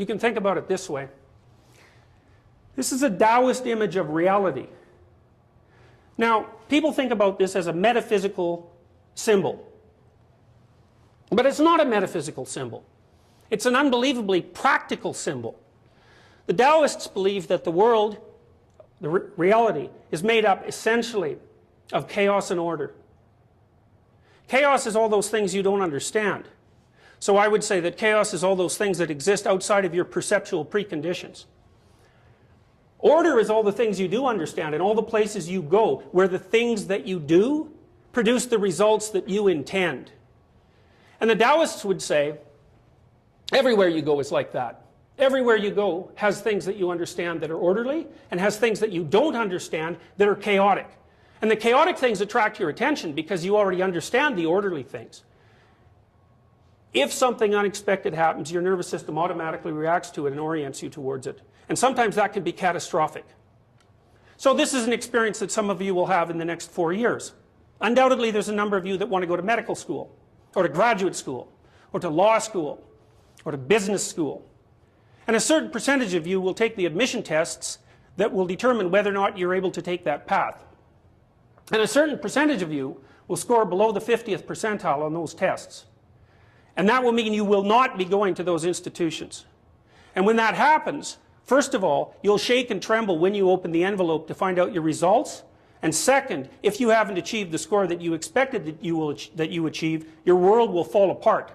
You can think about it this way. This is a Taoist image of reality. Now, people think about this as a metaphysical symbol. But it's not a metaphysical symbol. It's an unbelievably practical symbol. The Taoists believe that the world, the reality, is made up essentially of chaos and order. Chaos is all those things you don't understand. So I would say that chaos is all those things that exist outside of your perceptual preconditions. Order is all the things you do understand and all the places you go where the things that you do produce the results that you intend. And the Taoists would say, everywhere you go is like that. Everywhere you go has things that you understand that are orderly and has things that you don't understand that are chaotic. And the chaotic things attract your attention because you already understand the orderly things. If something unexpected happens, your nervous system automatically reacts to it and orients you towards it. And sometimes that can be catastrophic. So this is an experience that some of you will have in the next 4 years. Undoubtedly, there's a number of you that want to go to medical school, or to graduate school, or to law school, or to business school. And a certain percentage of you will take the admission tests that will determine whether or not you're able to take that path. And a certain percentage of you will score below the 50th percentile on those tests. And that will mean you will not be going to those institutions. And when that happens, first of all, you'll shake and tremble when you open the envelope to find out your results. And second, if you haven't achieved the score that you expected that you achieve, your world will fall apart.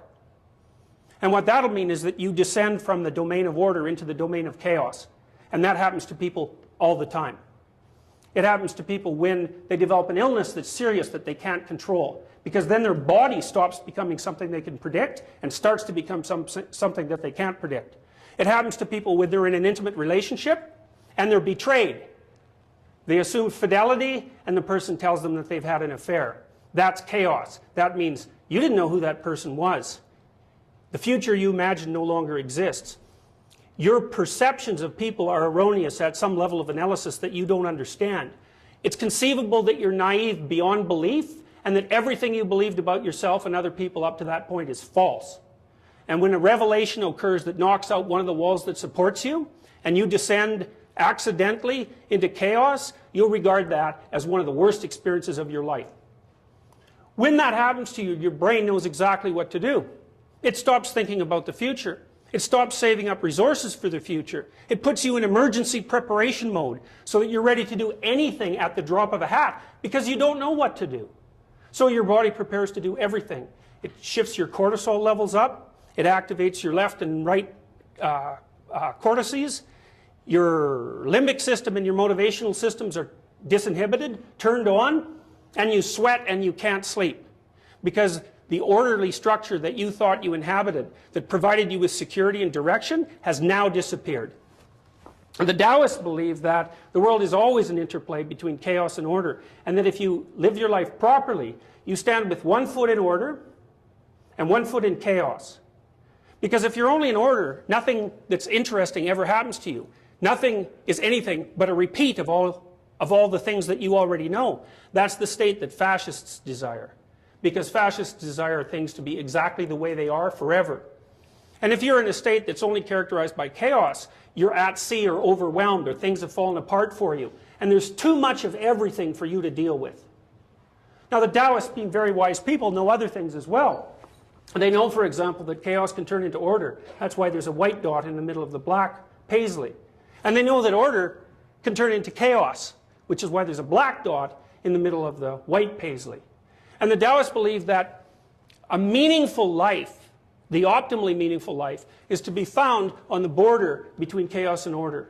And what that'll mean is that you descend from the domain of order into the domain of chaos. And that happens to people all the time. It happens to people when they develop an illness that's serious that they can't control. Because then their body stops becoming something they can predict and starts to become something that they can't predict. It happens to people when they're in an intimate relationship and they're betrayed. They assume fidelity and the person tells them that they've had an affair. That's chaos. That means you didn't know who that person was. The future you imagine no longer exists. Your perceptions of people are erroneous at some level of analysis that you don't understand. It's conceivable that you're naive beyond belief and that everything you believed about yourself and other people up to that point is false. And when a revelation occurs that knocks out one of the walls that supports you and you descend accidentally into chaos, you'll regard that as one of the worst experiences of your life. When that happens to you, your brain knows exactly what to do. It stops thinking about the future. It stops saving up resources for the future. It puts you in emergency preparation mode so that you're ready to do anything at the drop of a hat because you don't know what to do. So your body prepares to do everything. It shifts your cortisol levels up. It activates your left and right cortices. Your limbic system and your motivational systems are disinhibited, turned on, and you sweat and you can't sleep. Because the orderly structure that you thought you inhabited, that provided you with security and direction, has now disappeared. And the Taoists believe that the world is always an interplay between chaos and order, and that if you live your life properly, you stand with one foot in order and one foot in chaos. Because if you're only in order, nothing that's interesting ever happens to you. Nothing is anything but a repeat of all the things that you already know. That's the state that fascists desire. Because fascists desire things to be exactly the way they are forever. And if you're in a state that's only characterized by chaos, you're at sea or overwhelmed or things have fallen apart for you. And there's too much of everything for you to deal with. Now the Taoists, being very wise people, know other things as well. They know, for example, that chaos can turn into order. That's why there's a white dot in the middle of the black paisley. And they know that order can turn into chaos, which is why there's a black dot in the middle of the white paisley. And the Taoists believe that a meaningful life, the optimally meaningful life, is to be found on the border between chaos and order.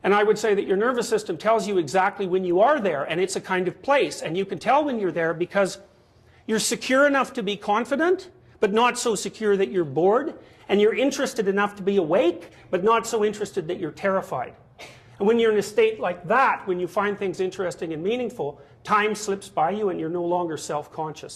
And I would say that your nervous system tells you exactly when you are there, and it's a kind of place. And you can tell when you're there because you're secure enough to be confident, but not so secure that you're bored. And you're interested enough to be awake, but not so interested that you're terrified. And when you're in a state like that, when you find things interesting and meaningful, time slips by you and you're no longer self-conscious.